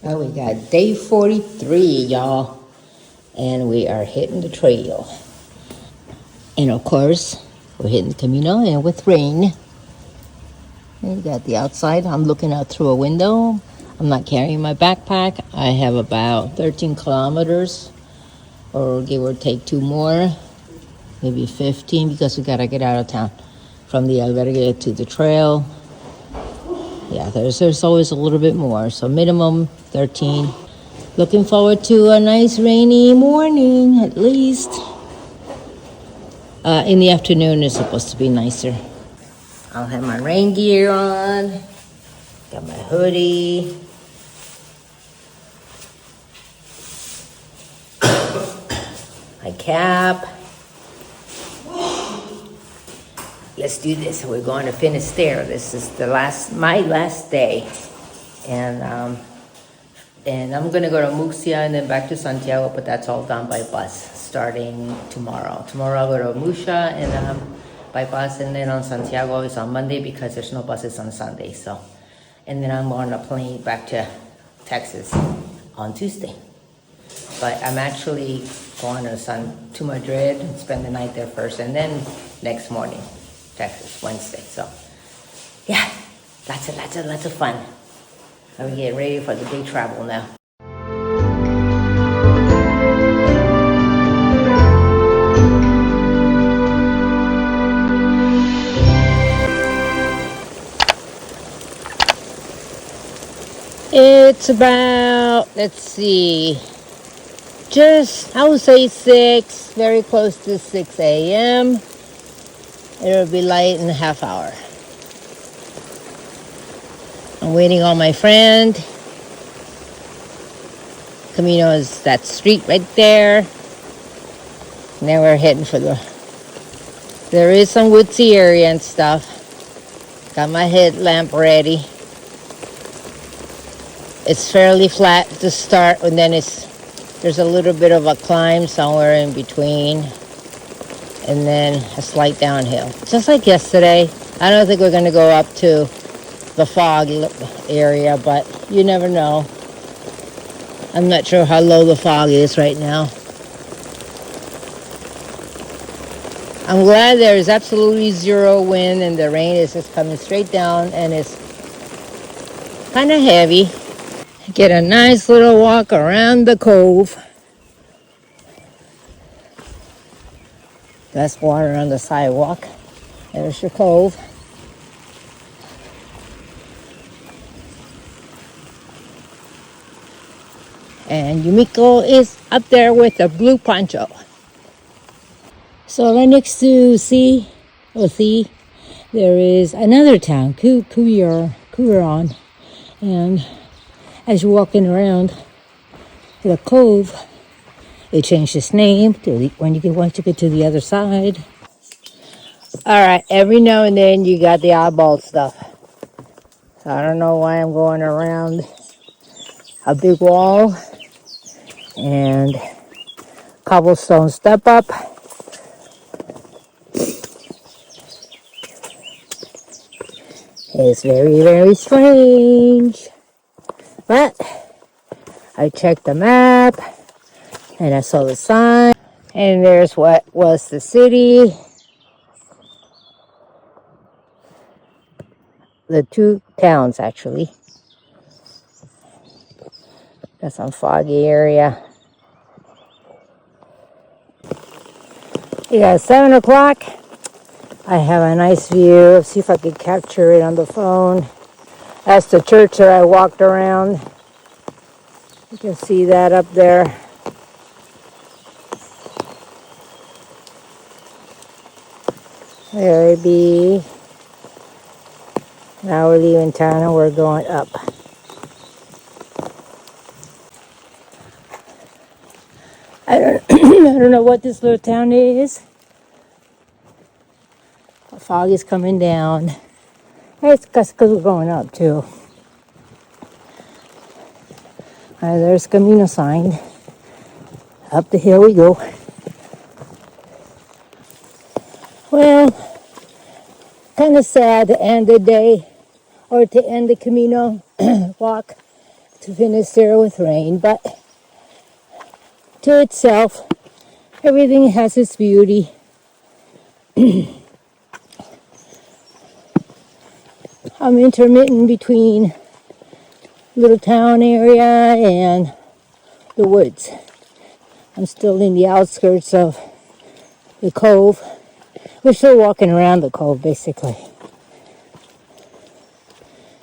Well, we got day 43, y'all, and we are hitting the trail. And of course, we're hitting the Camino, and with rain. And you got the outside. I'm looking out through a window. I'm not carrying my backpack. I have about 13 kilometers, or give or take 2 more, maybe 15, because we gotta get out of town from the albergue to the trail. Yeah, there's always a little bit more, so minimum 13. Looking forward to a nice rainy morning, at least. In the afternoon, it's supposed to be nicer. I'll have my rain gear on, got my hoodie, my cap. Let's do this. We're going to Finisterre. This is my last day, and I'm gonna go to Murcia and then back to Santiago, but that's all done by bus starting tomorrow. Tomorrow I'll go to Murcia and by bus, and then on Santiago is on Monday because there's no buses on Sunday. So, and then I'm on a plane back to Texas on Tuesday. But I'm actually going to Madrid and spend the night there first, and then next morning, Texas, Wednesday. So, yeah, lots of fun. I'm getting ready for the day travel now. It's about, let's see, I would say 6, very close to 6 a.m. It'll be light in a half hour. I'm waiting on my friend. Camino is that street right there. Now we're heading for there is some woodsy area and stuff. Got my headlamp ready. It's fairly flat to start, and then there's a little bit of a climb somewhere in between, and then a slight downhill. Just like yesterday. I don't think we're going to go up to the fog area, but you never know. I'm not sure how low the fog is right now. I'm glad there is absolutely zero wind, and the rain is just coming straight down, and it's kind of heavy. Get a nice little walk around the cove. That's water on the sidewalk. There's your cove. And Yumiko is up there with a blue poncho. So right next to sea, there is another town, Curon. And as you're walking around the cove, it changed its name once you get to the other side. All right, every now and then you got the oddball stuff. So I don't know why I'm going around a big wall and cobblestone step up. It's very, very strange. But I checked the map and I saw the sign, and there's what was the city. The 2 towns, actually. Got some foggy area. You got 7 o'clock. I have a nice view. Let's see if I can capture it on the phone. That's the church that I walked around. You can see that up there. There it be. Now we're leaving town and we're going up. I don't know what this little town is. The fog is coming down. It's because we're going up too. There's Camino sign. Up the hill we go. Well, kind of sad to end the day, or to end the Camino walk to Finisterre with rain, but to itself, everything has its beauty. I'm intermittent between little town area and the woods. I'm still in the outskirts of the cove. We're still walking around the cove, basically.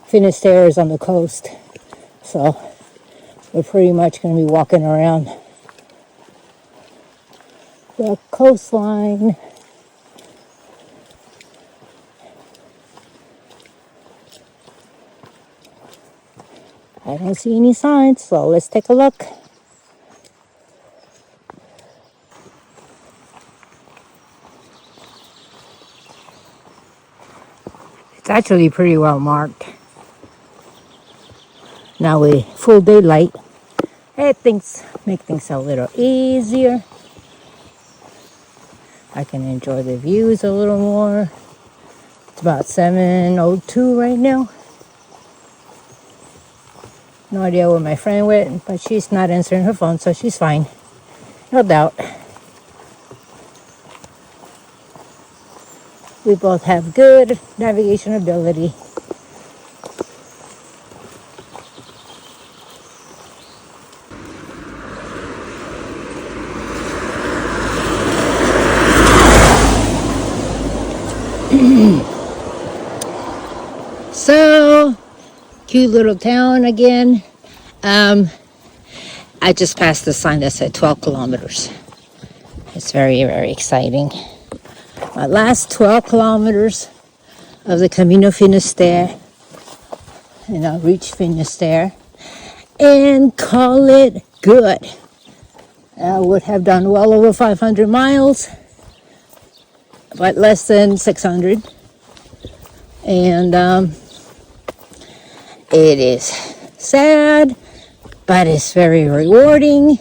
Finisterre is on the coast, so we're pretty much going to be walking around the coastline. I don't see any signs, so let's take a look. It's actually pretty well marked. Now with full daylight, it make things a little easier. I can enjoy the views a little more. It's about 7:02 right now. No idea where my friend went, but she's not answering her phone, so she's fine. No doubt. We both have good navigation ability. So, cute little town again. I just passed the sign that said 12 kilometers. It's very, very exciting. My last 12 kilometers of the Camino Finisterre, and I'll reach Finisterre and call it good. I would have done well over 500 miles, but less than 600. And it is sad, but it's very rewarding.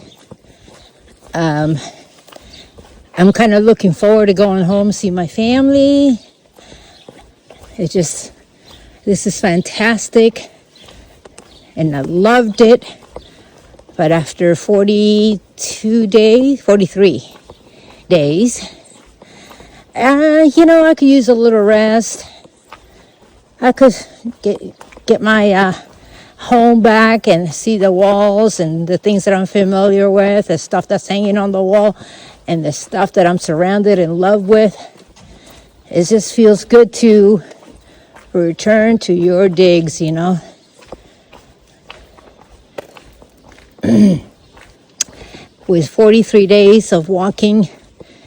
I'm kind of looking forward to going home, see my family. This is fantastic, and I loved it. But after 43 days, I could use a little rest. I could get my home back and see the walls and the things that I'm familiar with, the stuff that's hanging on the wall, and the stuff that I'm surrounded in love with. It just feels good to return to your digs, With 43 days of walking,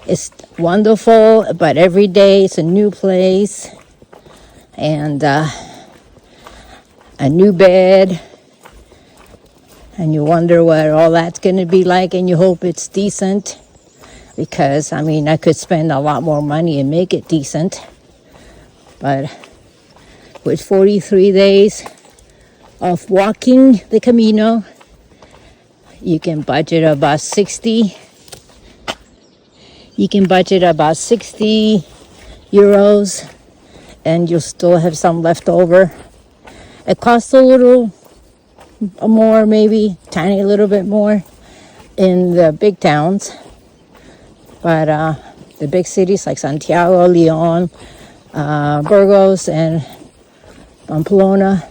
it's wonderful, but every day it's a new place and a new bed, and you wonder what all that's going to be like, and you hope it's decent. Because, I could spend a lot more money and make it decent. But with 43 days of walking the Camino, you can budget about 60. You can budget about 60 euros, and you'll still have some left over. It costs a little more, maybe tiny little bit more in the big towns. But the big cities like Santiago, Leon, Burgos, and Pamplona,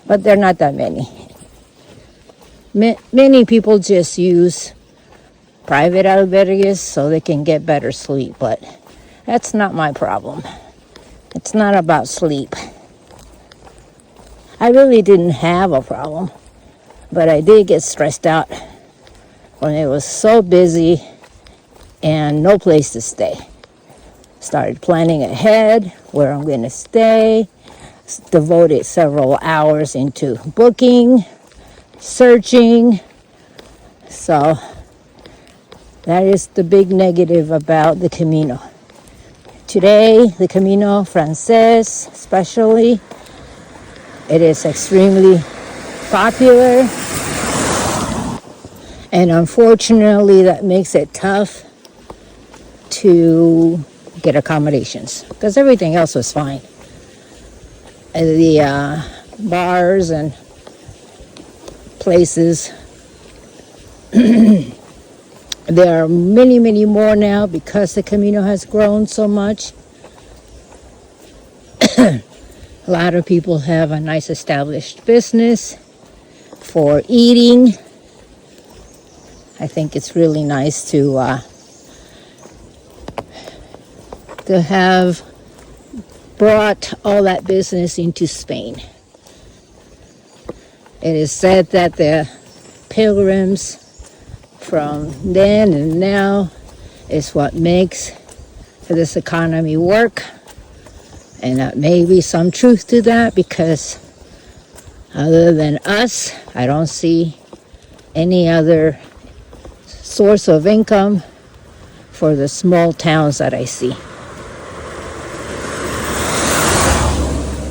but they're not that many. Many people just use private albergues so they can get better sleep, but that's not my problem. It's not about sleep. I really didn't have a problem, but I did get stressed out when it was so busy and no place to stay. Started planning ahead where I'm going to stay. Devoted several hours into booking, searching. So that is the big negative about the Camino. Today, the Camino Frances especially, it is extremely popular. And unfortunately, that makes it tough to get accommodations because everything else was fine. The bars and places. There are many, many more now because the Camino has grown so much. A lot of people have a nice established business for eating. I think it's really nice to have brought all that business into Spain. It is said that the pilgrims from then and now is what makes this economy work. And that may be some truth to that, because other than us, I don't see any other source of income for the small towns that I see.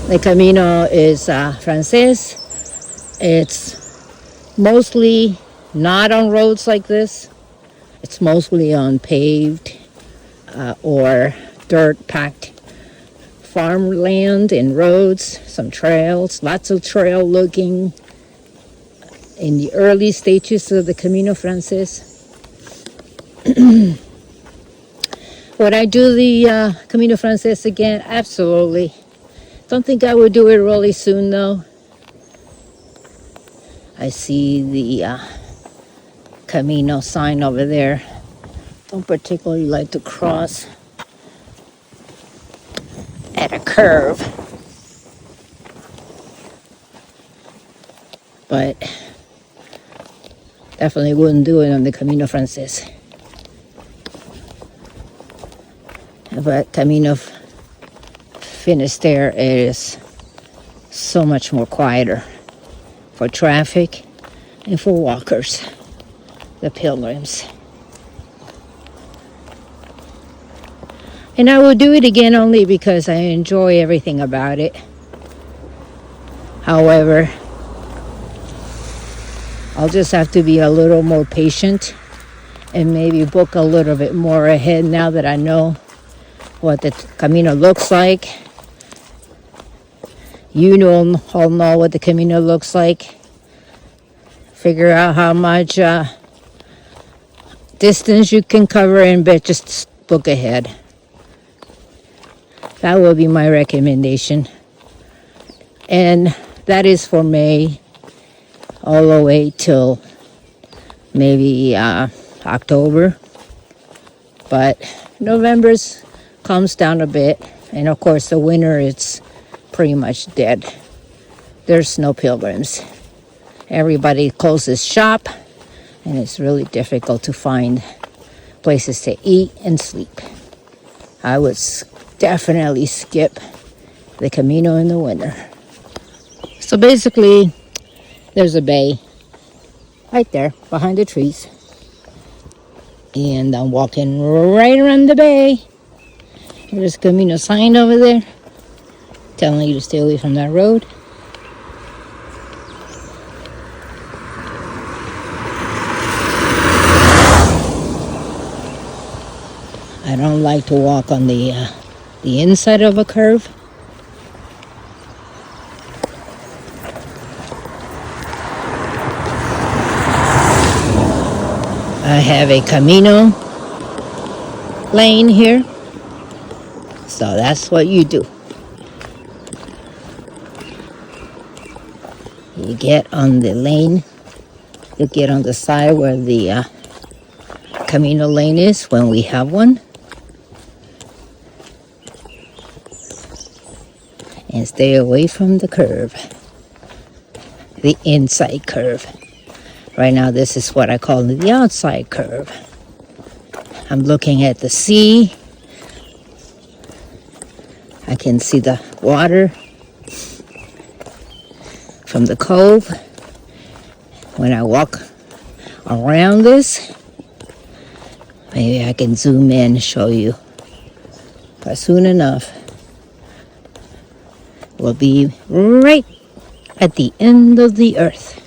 The Camino is Frances. It's mostly not on roads like this. It's mostly on paved or dirt-packed farmland and roads, some trails, lots of trail looking in the early stages of the Camino Frances. Would I do the Camino Frances again? Absolutely. Don't think I would do it really soon though. I see the Camino sign over there. Don't particularly like to cross at a curve, but definitely wouldn't do it on the Camino Frances. But Camino Finisterre is so much more quieter for traffic and for walkers, the pilgrims. And I will do it again only because I enjoy everything about it. However, I'll just have to be a little more patient and maybe book a little bit more ahead now that I know what the Camino looks like. You all know what the Camino looks like. Figure out how much distance you can cover and just book ahead. That will be my recommendation. And that is for May all the way till maybe October. But November calms down a bit. And of course the winter it's pretty much dead. There's no pilgrims. Everybody closes shop and it's really difficult to find places to eat and sleep. I would definitely skip the Camino in the winter. So basically, there's a bay right there behind the trees. And I'm walking right around the bay. There's a Camino sign over there telling you to stay away from that road. I don't like to walk on the inside of a curve. I have a Camino lane here, so that's what you do. You get on the lane, you get on the side where the Camino lane is when we have one. And stay away from the curve, the inside curve. Right now, this is what I call the outside curve. I'm looking at the sea. I can see the water from the cove. When I walk around this, maybe I can zoom in and show you. But soon enough, we'll be right at the end of the earth.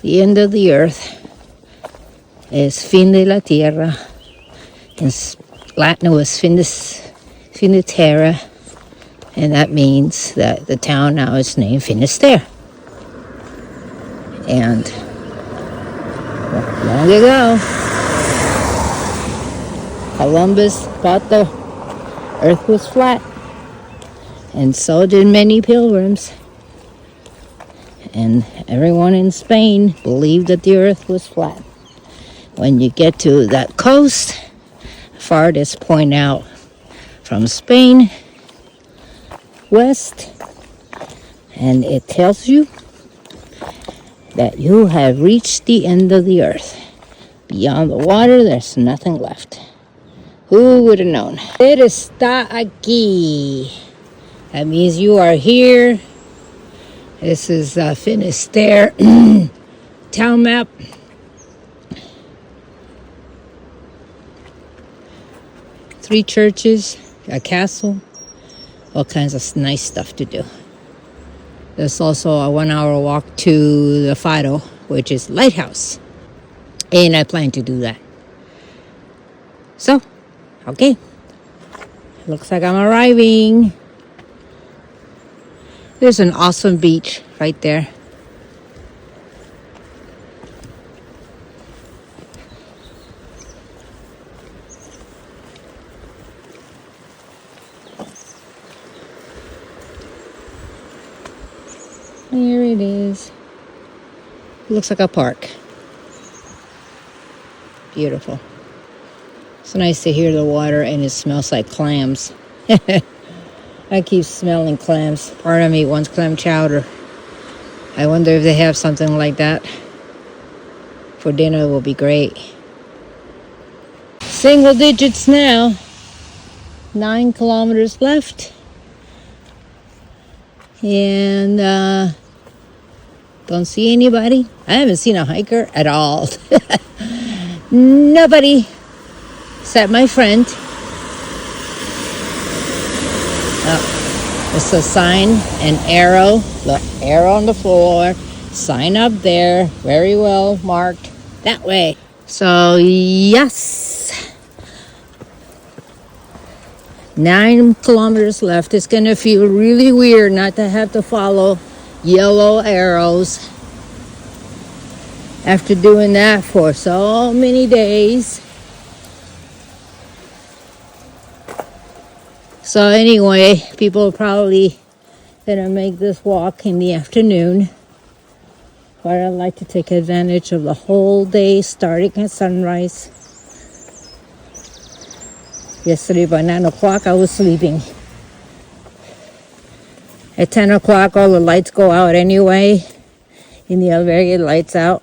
The end of the earth is fin de la tierra. In Latin it was fin de terra. And that means that the town now is named Finisterre. And long ago, Columbus thought the earth was flat. And so did many pilgrims. And everyone in Spain believed that the earth was flat. When you get to that coast, farthest point out from Spain, west, and it tells you that you have reached the end of the earth. Beyond the water, there's nothing left. Who would have known? It está aquí. That means you are here. This is Finisterre town map. Three churches, a castle, all kinds of nice stuff to do. There's also a 1-hour walk to the Faro, which is lighthouse. And I plan to do that. So, okay. Looks like I'm arriving. There's an awesome beach right there. Here it is. It looks like a park. Beautiful. It's nice to hear the water, and it smells like clams. I keep smelling clams. Part of me wants clam chowder. I wonder if they have something like that. For dinner, it will be great. Single digits now. 9 kilometers left. And don't see anybody. I haven't seen a hiker at all. Nobody except my friend. It's a sign, an arrow, the arrow on the floor, sign up there, very well marked, that way. So, yes, 9 kilometers left. It's gonna feel really weird not to have to follow yellow arrows after doing that for so many days. So anyway, people are probably gonna make this walk in the afternoon. But I'd like to take advantage of the whole day starting at sunrise. Yesterday by 9 o'clock I was sleeping. At 10 o'clock all the lights go out anyway. In the albergue, lights out.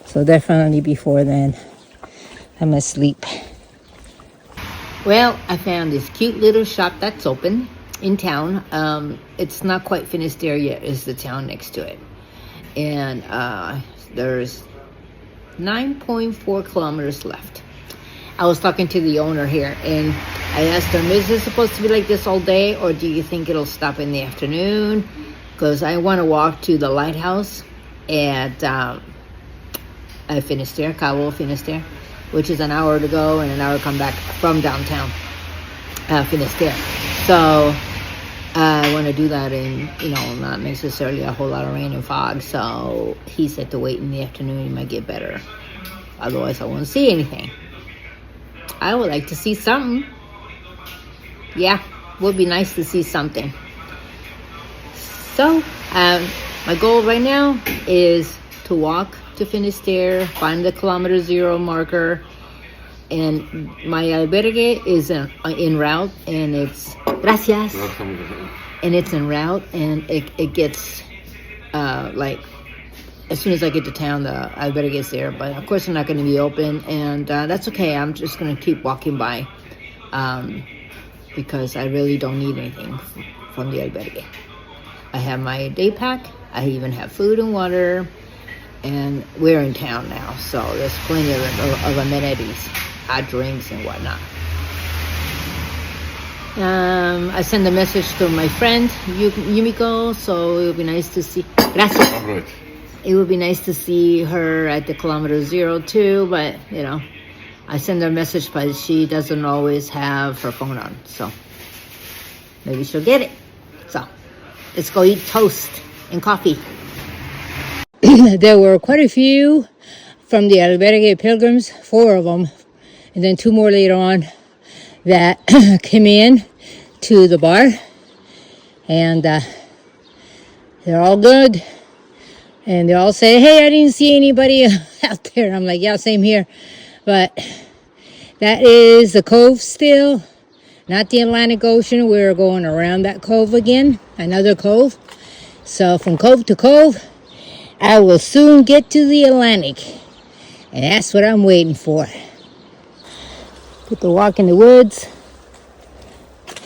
So definitely before then I'm asleep. Well, I found this cute little shop that's open in town. It's not quite Finisterre yet. It's the town next to it. And there's 9.4 kilometers left. I was talking to the owner here, and I asked him, is it supposed to be like this all day, or do you think it'll stop in the afternoon? Because I want to walk to the lighthouse at Finisterre, Cabo Finisterre, which is an hour to go and an hour to come back from downtown Finisterre. So I want to do that in, not necessarily a whole lot of rain and fog. So he said to wait in the afternoon, it might get better. Otherwise I won't see anything. I would like to see something. Yeah, would be nice to see something. So my goal right now is to walk to Finisterre, find the kilometer 0 marker, and my albergue is in route, and it's gracias, and it's en route, and it gets like as soon as I get to town, the albergue is there, but of course they're not going to be open, and that's okay. I'm just going to keep walking by because I really don't need anything from the albergue. I have my day pack. I even have food and water. And we're in town now, so there's plenty of amenities, hot drinks and whatnot. I sent a message to my friend Yumiko, so it would be nice to see. Gracias. All right. It would be nice to see her at the kilometer 0 too, but I send her a message, but she doesn't always have her phone on, so maybe she'll get it. So let's go eat toast and coffee. There were quite a few from the albergue pilgrims, 4 of them, and then 2 more later on that came in to the bar, and they're all good, and they all say, hey, I didn't see anybody out there. I'm like, yeah, same here. But that is the cove still, not the Atlantic Ocean. We're going around that cove again, another cove. So from cove to cove, I will soon get to the Atlantic, and that's what I'm waiting for. Get to walk in the woods,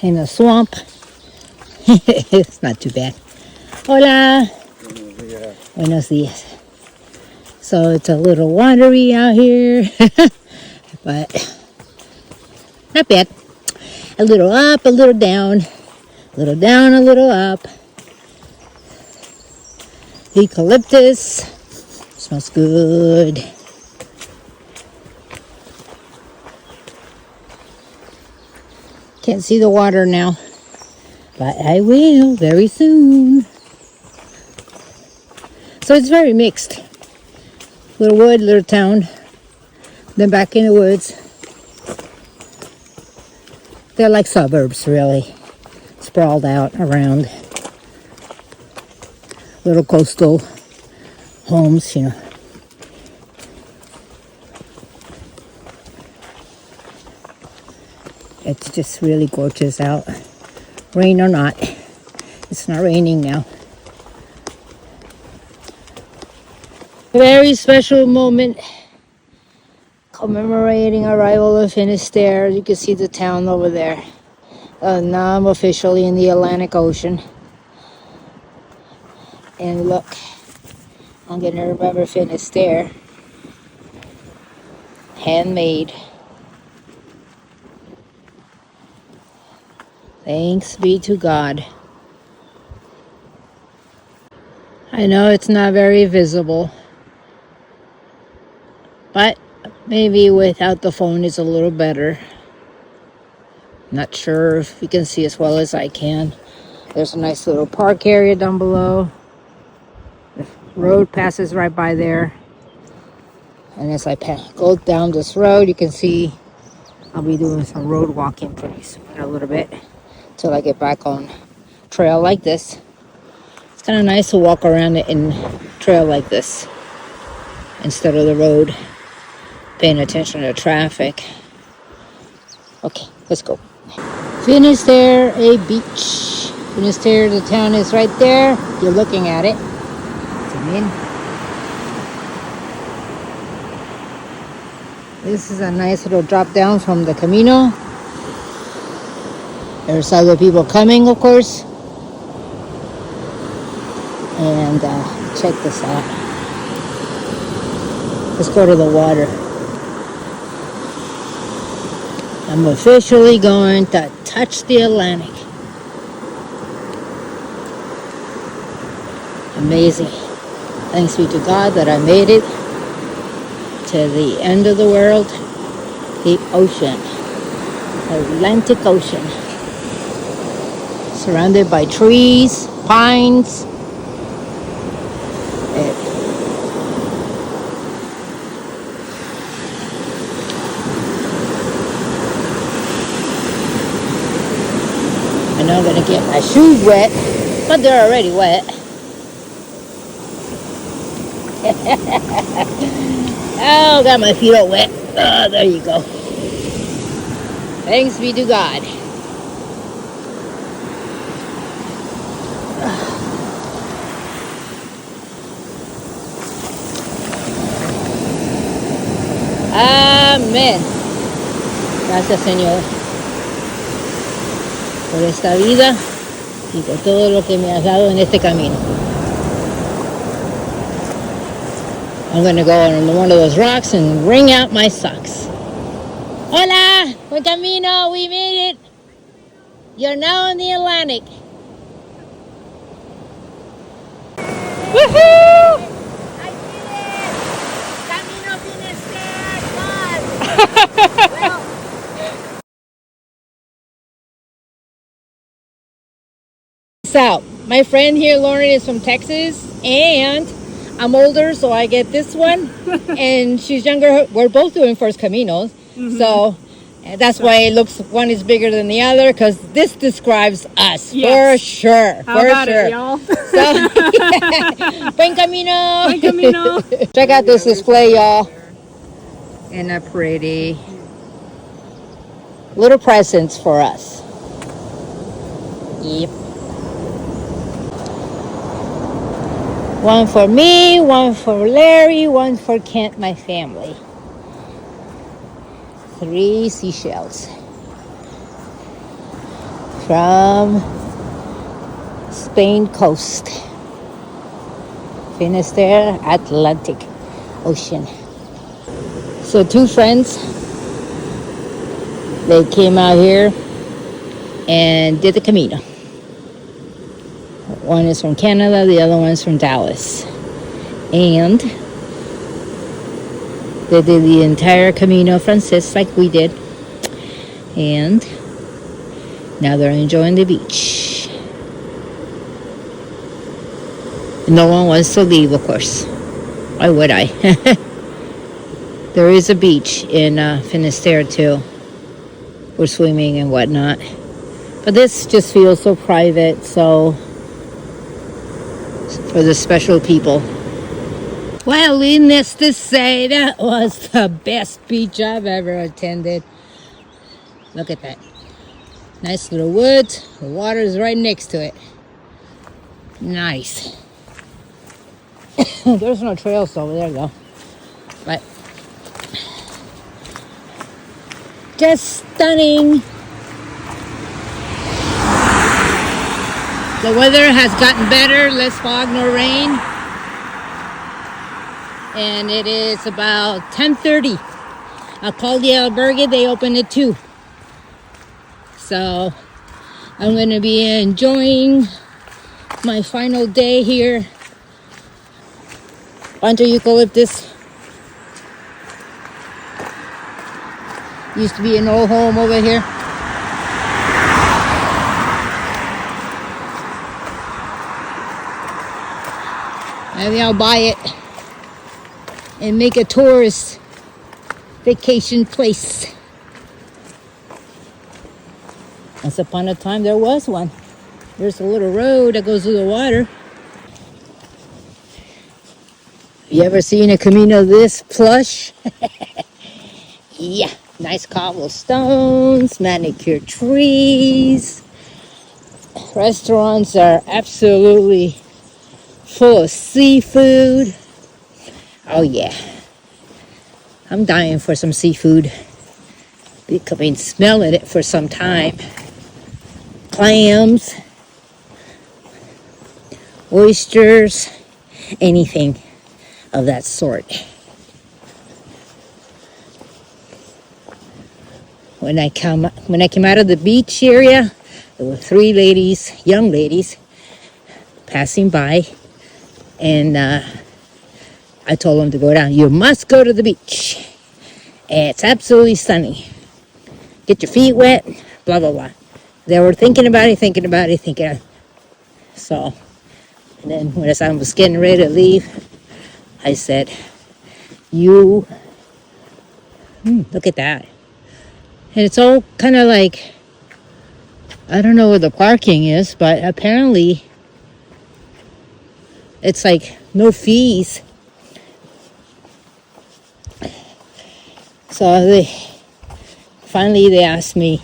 in the swamp. It's not too bad. Hola. Buenos días. So it's a little wandery out here, but not bad. A little up, a little down, a little down, a little up. Eucalyptus smells good. Can't see the water now, but I will very soon. So it's very mixed. Little wood, little town, then back in the woods. They're like suburbs, really, sprawled out around. Little coastal homes, you know. It's just really gorgeous out. Rain or not. It's not raining now. Very special moment commemorating arrival of Finisterre. You can see the town over there. Now I'm officially in the Atlantic Ocean. And look, I'm going to remember Finisterre. Handmade. Thanks be to God. I know it's not very visible, but maybe without the phone it's a little better. Not sure if you can see as well as I can. There's a nice little park area down below. The road passes right by there. And as I go down this road, you can see I'll be doing some road walking pretty soon, a little bit, till I get back on trail like this. It's kind of nice to walk around it in trail like this instead of the road, paying attention to traffic. Okay, let's go. Finisterre, a beach. Finisterre, the town is right there. You're looking at it. Zoom in. This is a nice little drop down from the Camino. There's other people coming, of course. And check this out. Let's go to the water. I'm officially going to touch the Atlantic. Amazing. Thanks be to God that I made it to the end of the world, the ocean, Atlantic Ocean. Surrounded by trees, pines. I know I'm gonna get my shoes wet, but they're already wet. Oh, got my feet all wet. Oh, there you go. Thanks be to God. Amén. Gracias, Señor, por esta vida y por todo lo que me has dado en este camino. I'm going to go on one of those rocks and wring out my socks. Hola, buencamino, we made it. You're now in the Atlantic. Woohoo! I did it! Camino Finisterre, God! this out. My friend here, Lauren, is from Texas, and I'm older, so I get this one. And she's younger. We're both doing first Caminos. So that's why it looks, one is bigger than the other, because this describes us for sure. How about it, y'all? So, buencamino. Camino. Check out this display, y'all. Isn't that pretty? Little presents for us. Yep. One for me, one for Larry, one for Kent, my family. 3 seashells from Spain coast. Finisterre, Atlantic Ocean. So 2 friends, they came out here and did the Camino. One is from Canada, the other one's from Dallas. And they did the entire caminofrances like we did. And now they're enjoying the beach. No one wants to leave, of course. Why would I? There is a beach in Finisterre too for swimming and whatnot. But this just feels so private, so for the special people. Well, needless to say, that was the best beach I've ever attended. Look at that. Nice little woods. The water is right next to it. Nice. There's no trails over there though. But just stunning. The weather has gotten better, less fog nor rain. And it is about 10:30. I called the albergue, they opened at 2. So I'm gonna be enjoying my final day here. Bunch of eucalyptus. Used to be an old home over here. Maybe I'll buy it and make a tourist vacation place. Once upon a time there was one. There's a little road that goes through the water. You ever seen a Camino this plush? Yeah, nice cobblestones, manicured trees. Restaurants are absolutely full of seafood. Oh yeah, I'm dying for some seafood. I've been smelling it for some time. Clams, oysters, anything of that sort. When I came out of the beach area, there were 3 ladies, young ladies, passing by, and I told them to go down. You must go to the beach. It's absolutely stunning. Get your feet wet, blah, blah, blah. They were thinking about it. So, and then when I was getting ready to leave, I said, look at that. And it's all kind of like, I don't know where the parking is, but apparently it's like no fees. So they asked me,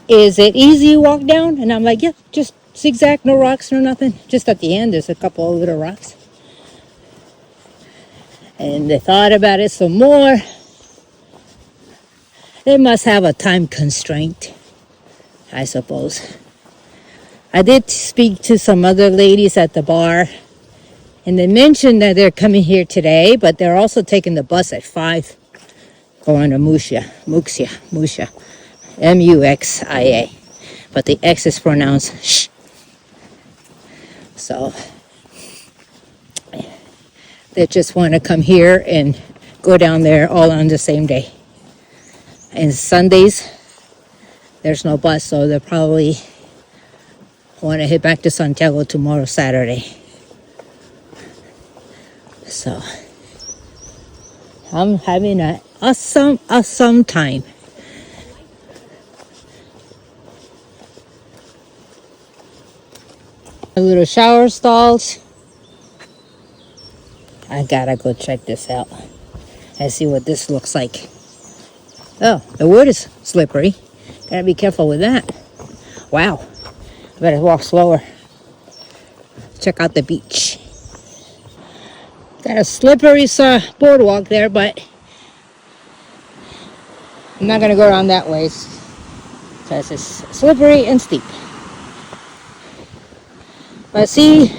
is it easy to walk down? And I'm like, yeah, just zigzag, no rocks, no nothing. Just at the end, there's a couple of little rocks. And they thought about it some more. They must have a time constraint, I suppose. I did speak to some other ladies at the bar, and they mentioned that they're coming here today, but they're also taking the bus at 5, going to Muxia, Muxia. But the X is pronounced sh. So they just want to come here and go down there all on the same day. And Sundays, there's no bus, so they're probably I want to head back to Santiago tomorrow, Saturday. So I'm having an awesome time. A little shower stalls. I gotta go check this out and see what this looks like. Oh, the wood is slippery. Gotta be careful with that. Wow. I better walk slower. Check out the beach. Got a slippery boardwalk there, but I'm not gonna go around that way because it's slippery and steep. But see,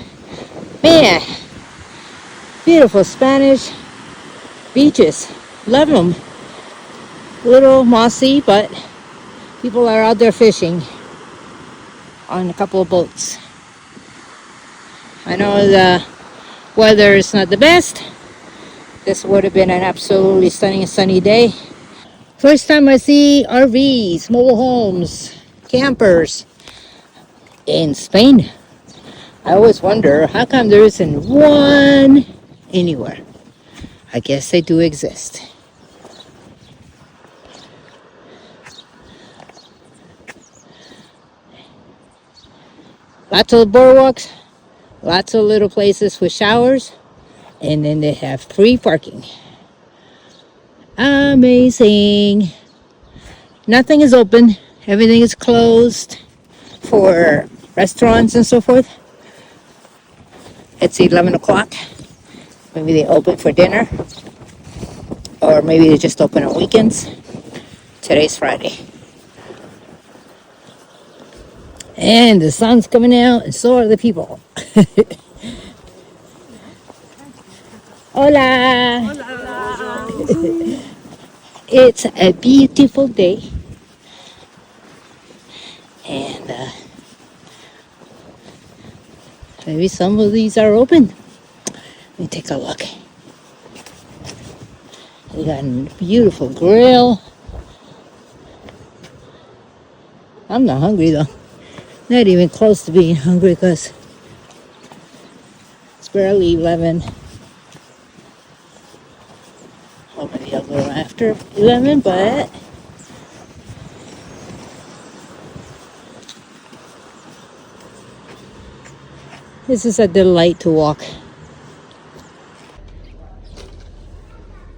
man, beautiful Spanish beaches. Love them. Little mossy, but people are out there fishing on a couple of boats. I know the weather is not the best. This would have been an absolutely stunning sunny day. First time I see RVs, mobile homes, campers in Spain. I always wonder how come there isn't one anywhere. I guess they do exist. Lots of boardwalks, lots of little places with showers, and then they have free parking. Amazing. Nothing is open. Everything is closed for restaurants and so forth. It's 11 o'clock. Maybe they open for dinner. Or maybe they just open on weekends. Today's Friday. And the sun's coming out, and so are the people. Hola! Hola! It's a beautiful day. And maybe some of these are open. Let me take a look. We got a beautiful grill. I'm not hungry though. Not even close to being hungry because it's barely 11. Or maybe I'll go after 11, but this is a delight to walk.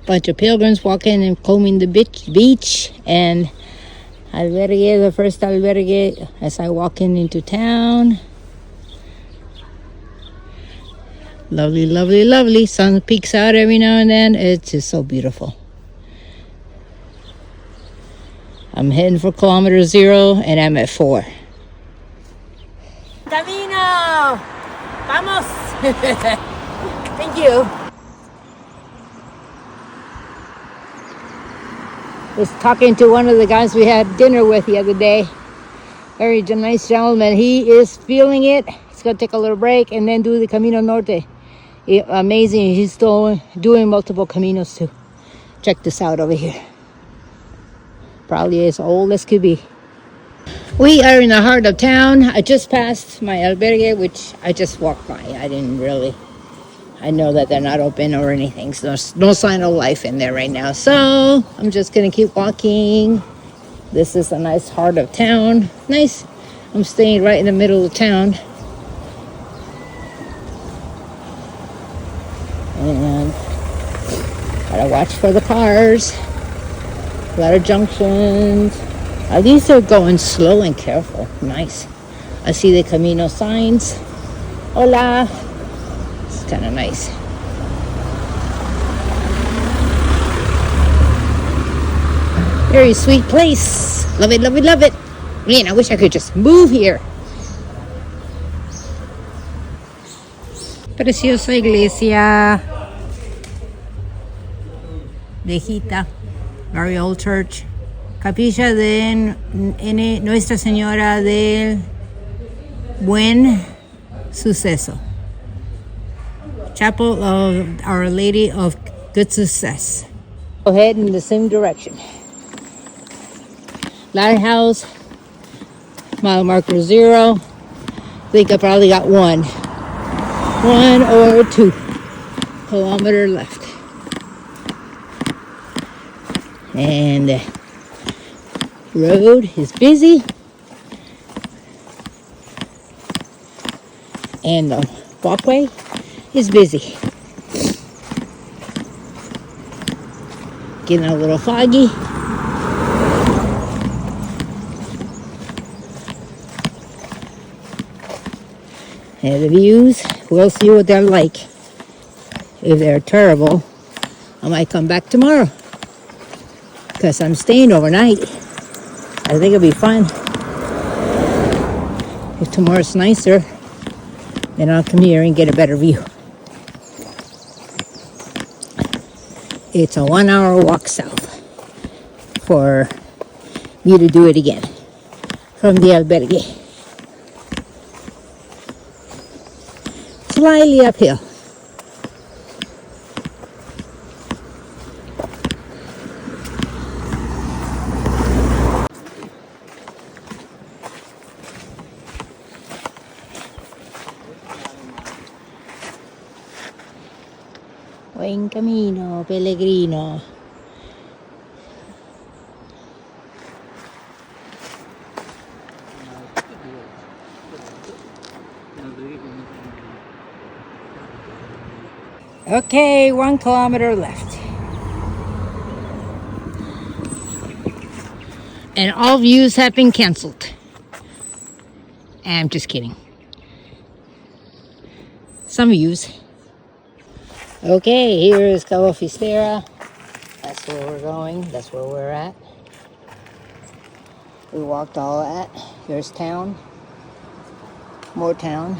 Bunch of pilgrims walking and combing the beach, and albergue, the first albergue as I walk into town. Lovely, lovely, lovely. Sun peeks out every now and then. It's just so beautiful. I'm heading for kilometer 0 and I'm at 4. Camino! Vamos! Thank you. Was talking to one of the guys we had dinner with the other day. Very nice gentleman. He is feeling it. He's going to take a little break and then do the Camino Norte. Amazing. He's still doing multiple Caminos too. Check this out over here. Probably as old as could be. We are in the heart of town. I just passed my albergue, which I just walked by. I know that they're not open or anything. So there's no sign of life in there right now. So I'm just going to keep walking. This is a nice heart of town. Nice. I'm staying right in the middle of town. And gotta watch for the cars. A lot of junctions. At least they're going slow and careful. Nice. I see the Camino signs. Hola. It's kind of nice. Very sweet place. Love it, love it, love it. Man, I wish I could just move here. Preciosa iglesia. Viejita. Very old church. Capilla de Nuestra Señora del Buen Suceso. Chapel of Our Lady of Good Success. Go ahead in the same direction. Lighthouse, mile marker 0. think I probably got 1 or 2 kilometer left. And the road is busy. And the walkway is busy. Getting a little foggy. And the views, we'll see what they're like. If they're terrible, I might come back tomorrow. Because I'm staying overnight. I think it'll be fun. If tomorrow's nicer, then I'll come here and get a better view. It's a 1-hour walk south for me to do it again from the albergue. Slightly uphill. Buencamino, peregrino. Okay, 1 kilometer left. And all views have been canceled. I'm just kidding. Some views. Okay, here is Cabo Fistera. That's where we're going. That's where we're at. We walked all that. Here's town. More town.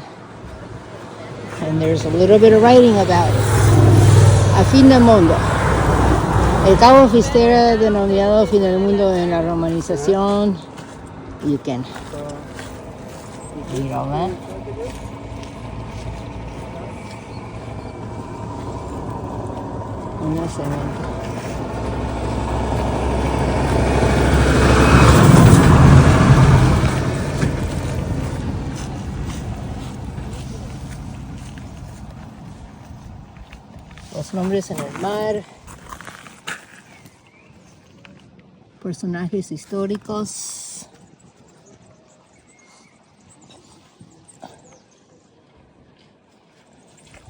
And there's a little bit of writing about it. A fin del mundo. El Cabo Fistera, denominado fin del mundo en la romanización. You can read all that. No cemento. Los nombres en el mar. Personajes históricos.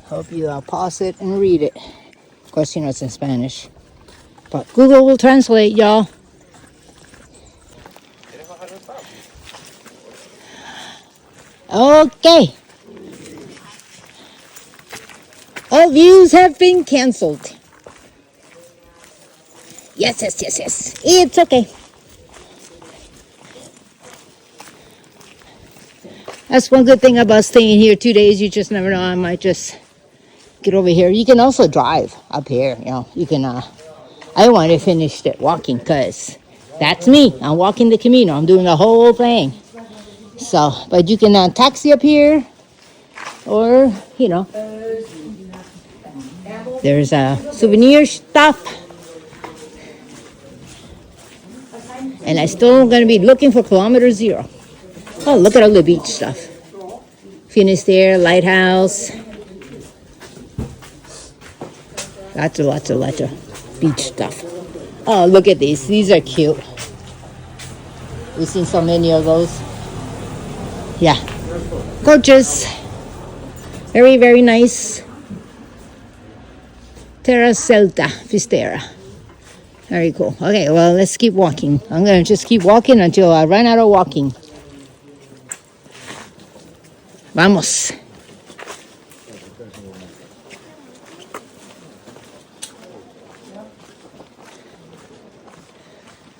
Hope you pause it and read it. Of course, you know it's in Spanish. But Google will translate, y'all. Okay. All views have been canceled. Yes. It's okay. That's one good thing about staying here 2 days. You just never know. I might just get over here. You can also drive up here. You know, you can. I want to finish it walking because that's me. I'm walking the Camino. I'm doing the whole thing. So, but you can taxi up here, or you know, there's a souvenir stuff. And I still going to be looking for kilometer 0. Oh, look at all the beach stuff. Finisterre, lighthouse. Lots of beach stuff. Oh, look at these. These are cute. We've seen so many of those. Yeah. Gorgeous. Very, very nice. Terra Celta Fistera. Very cool. Okay, well, let's keep walking. I'm going to just keep walking until I run out of walking. Vamos.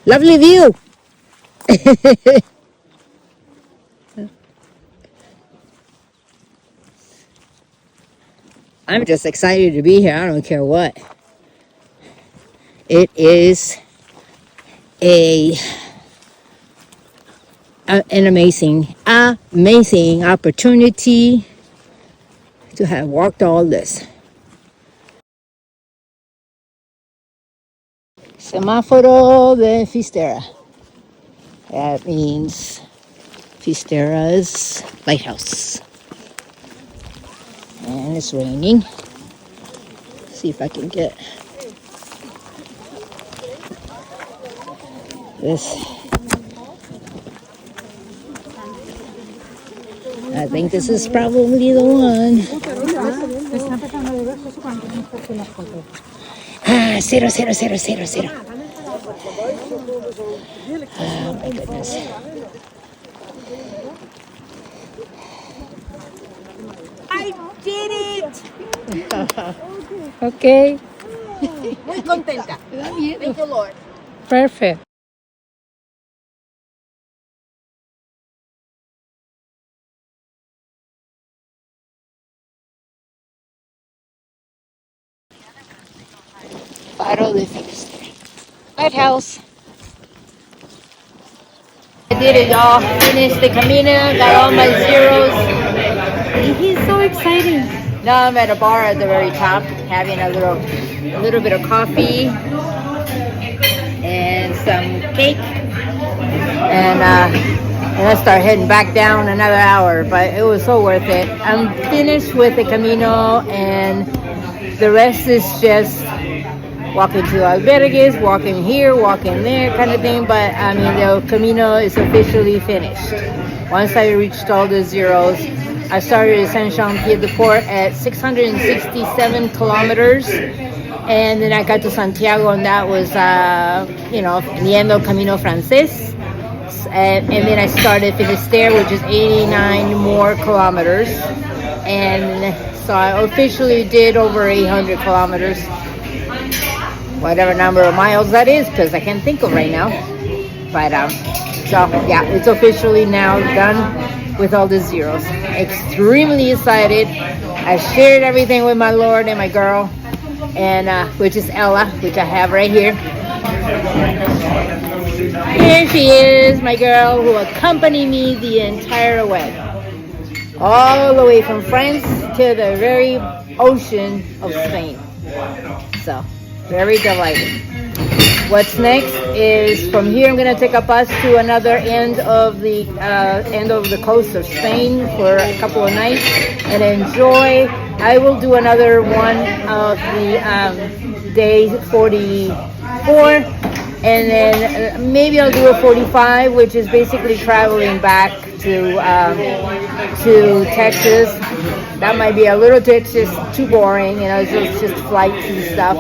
Lovely view. I'm just excited to be here. I don't care what. It is an amazing opportunity to have walked all this. Semáforo de Fistera. That means Fistera's lighthouse. And it's raining. See if I can get this. I think this is probably the one. Ah, 0, 0, 0, 0, 0. Oh my goodness. I did it! Okay. Muy contenta. Thank you, Lord. Perfect. Faro de Finisterre. Lighthouse. I did it all. Finished the Camino, got all my zeros. He's so exciting. Now I'm at a bar at the very top, having a little bit of coffee and some cake, and I start heading back down another hour. But it was so worth it. I'm finished with the Camino, and the rest is just walking to albergues, walking here, walking there, kind of thing. But I mean, the Camino is officially finished. Once I reached all the zeros, I started at Saint-Jean-Pied-de-Port at 667 kilometers, and then I got to Santiago, and that was, the end of Camino Frances. And then I started Finisterre, which is 89 more kilometers. And so I officially did over 800 kilometers. Whatever number of miles that is, because I can't think of right now. But so yeah, it's officially now done with all the zeros. Extremely excited. I shared everything with my Lord and my girl, and which is Ella, which I have right here. Here she is, my girl, who accompanied me the entire way, all the way from France to the very ocean of Spain. So very delighted. What's next is from here I'm going to take a bus to another end of the coast of Spain for a couple of nights and enjoy. I will do another one of the day 44, and then maybe I'll do a 45, which is basically traveling back to Texas. That might be a little bit just too boring, it's just flights and stuff.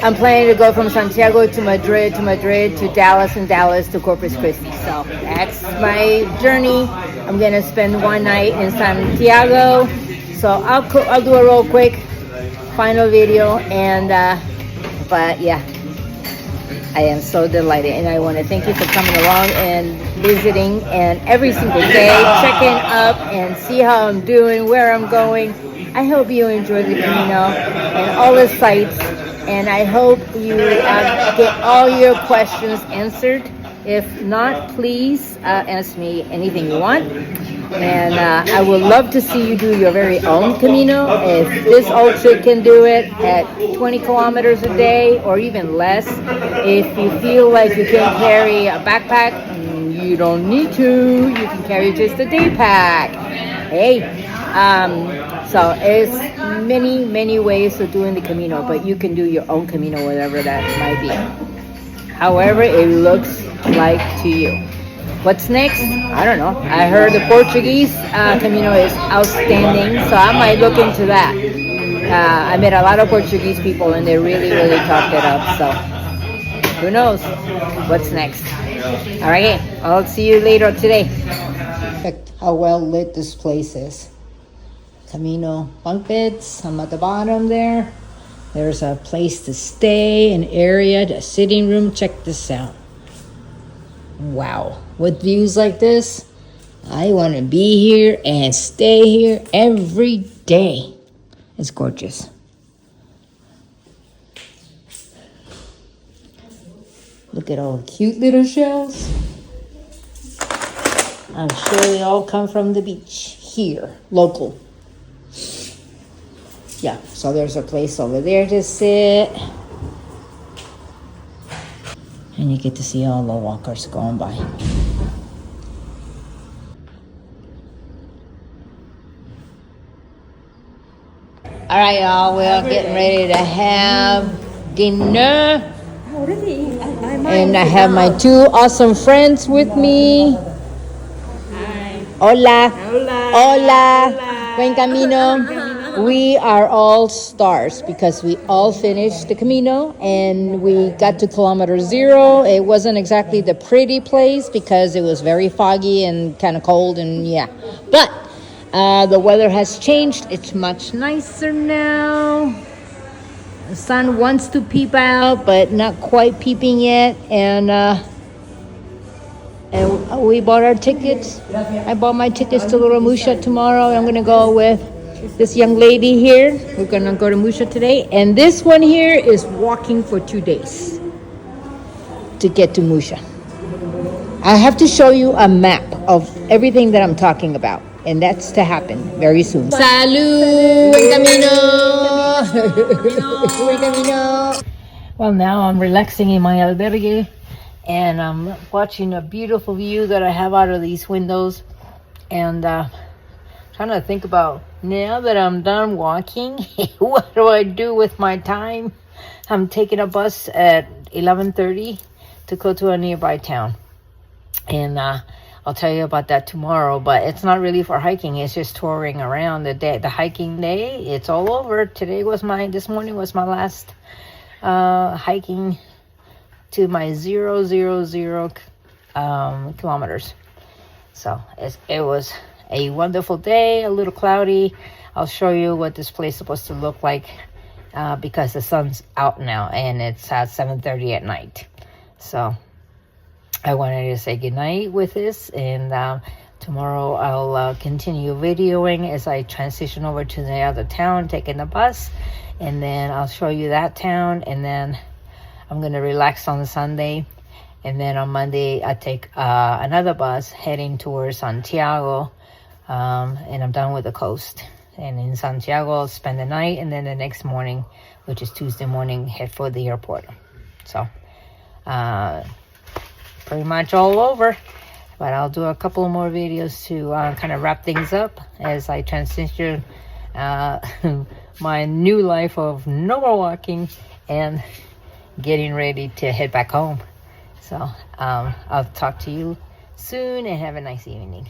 I'm planning to go from Santiago to Madrid to Dallas, and Dallas to Corpus Christi. So that's my journey. I'm gonna spend one night in Santiago. So I'll do a real quick final video, and but yeah, I am so delighted, and I want to thank you for coming along and visiting, and every single day checking up and see how I'm doing, where I'm going. I hope you enjoy the Camino and all the sights, and I hope you get all your questions answered. If not, please ask me anything you want, and I would love to see you do your very own Camino. If this old chick can do it at 20 kilometers a day or even less, if you feel like you can't carry a backpack, you don't need to. You can carry just a day pack. Hey, so it's many ways of doing the Camino, but you can do your own Camino, whatever that might be. However it looks like to you. What's next? I don't know. I heard the Portuguese Camino is outstanding, so I might look into that. I met a lot of Portuguese people, and they really talked it up. So who knows what's next? All right, I'll see you later today. Check how well lit this place is. Camino bunk beds. I'm at the bottom there. There's a place to stay, an area, a sitting room. Check this out. Wow, with views like this, I want to be here and stay here every day. It's gorgeous. Look at all the cute little shells. I'm sure they all come from the beach here, local. Yeah, so there's a place over there to sit. And you get to see all the walkers going by. All right, y'all. We're getting ready to have dinner. And I have my two awesome friends with me. Hola. Hola. Buencamino. We are all stars because we all finished the Camino and we got to kilometer 0. It wasn't exactly the pretty place because it was very foggy and kind of cold and yeah. But the weather has changed. It's much nicer now. The sun wants to peep out, but not quite peeping yet. And we bought our tickets. I bought my tickets to Little Musha tomorrow. I'm going to go with this young lady here. We're going to go to Musha today. And this one here is walking for 2 days to get to Musha. I have to show you a map of everything that I'm talking about. And that's to happen very soon. Salud, buen camino. Well, now I'm relaxing in my albergue. And I'm watching a beautiful view that I have out of these windows. And trying to think about, now that I'm done walking, what do I do with my time? I'm taking a bus at 11:30 to go to a nearby town. And I'll tell you about that tomorrow. But it's not really for hiking. It's just touring around the hiking day. It's all over. This morning was my last hiking to my 000 kilometers. So it was a wonderful day, a little cloudy. I'll show you what this place is supposed to look like because the sun's out now and it's at 7:30 at night. So I wanted to say goodnight with this, and tomorrow I'll continue videoing as I transition over to the other town, taking the bus, and then I'll show you that town, and then I'm going to relax on Sunday, and then on Monday I take another bus heading towards Santiago, and I'm done with the coast. And in Santiago I'll spend the night, and then the next morning, which is Tuesday morning, head for the airport. So pretty much all over, but I'll do a couple more videos to kind of wrap things up as I transition my new life of no more walking and getting ready to head back home. So I'll talk to you soon and have a nice evening.